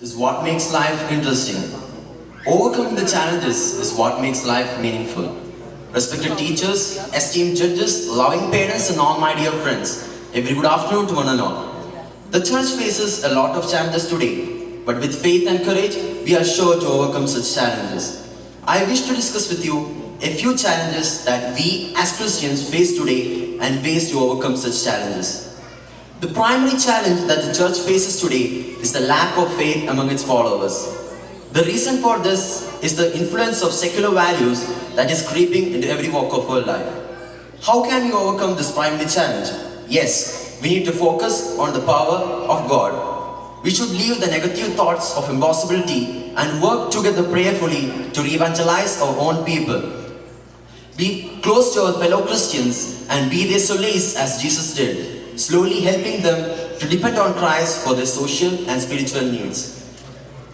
is what makes life interesting. Overcoming the challenges is what makes life meaningful. Respected teachers, esteemed judges, loving parents, and all my dear friends, a very good afternoon to one and all. The church faces a lot of challenges today, but with faith and courage, we are sure to overcome such challenges. I wish to discuss with you a few challenges that we as Christians face today and ways to overcome such challenges. The primary challenge that the church faces today is the lack of faith among its followers. The reason for this is the influence of secular values that is creeping into every walk of our life. How can we overcome this primary challenge? Yes, we need to focus on the power of God. We should leave the negative thoughts of impossibility and work together prayerfully to evangelize our own people. Be close to our fellow Christians and be their solace as Jesus did, slowly helping them to depend on Christ for their social and spiritual needs.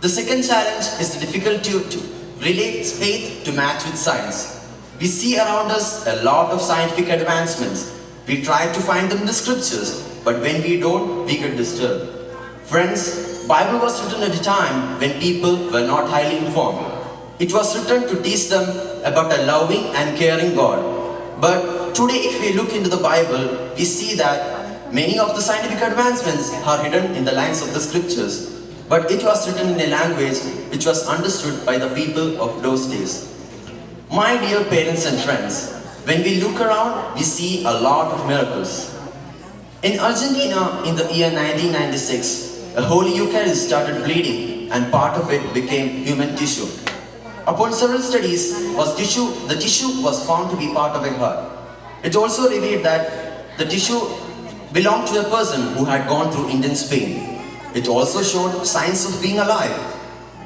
The second challenge is the difficulty to relate faith to match with science. We see around us a lot of scientific advancements. We try to find them in the scriptures, but when we don't, we get disturbed. Friends, Bible was written at a time when people were not highly informed. It was written to teach them about a loving and caring God. But today, if we look into the Bible, we see that many of the scientific advancements are hidden in the lines of the scriptures. But it was written in a language which was understood by the people of those days. My dear parents and friends, when we look around, we see a lot of miracles. In Argentina, in the year 1996, a Holy Eucharist started bleeding and part of it became human tissue. Upon several studies, the tissue was found to be part of a heart. It also revealed that the tissue belonged to a person who had gone through intense pain. It also showed signs of being alive.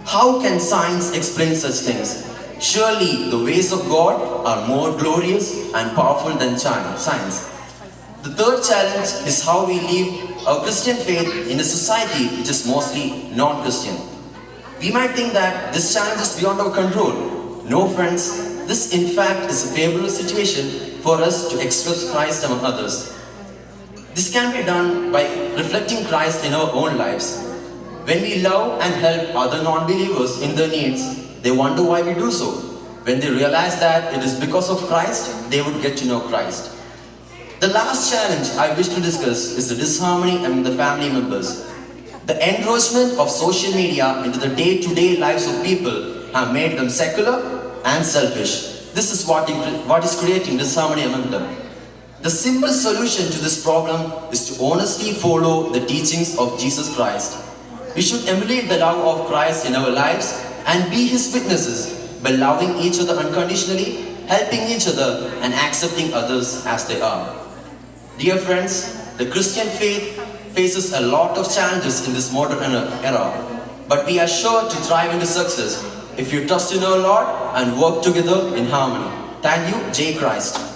How can science explain such things? Surely the ways of God are more glorious and powerful than science. The third challenge is how we live our Christian faith in a society which is mostly non-Christian. We might think that this challenge is beyond our control. No, friends, this in fact is a favorable situation for us to express Christ among others. This can be done by reflecting Christ in our own lives. When we love and help other non-believers in their needs, they wonder why we do so. When they realize that it is because of Christ, they would get to know Christ. The last challenge I wish to discuss is the disharmony among the family members. The encroachment of social media into the day-to-day lives of people have made them secular and selfish. This is what is creating disharmony among them. The simple solution to this problem is to honestly follow the teachings of Jesus Christ. We should emulate the love of Christ in our lives and be His witnesses by loving each other unconditionally, helping each other, and accepting others as they are. Dear friends, the Christian faith faces a lot of challenges in this modern era, but we are sure to thrive into success if you trust in our Lord and work together in harmony. Thank you, J. Christ.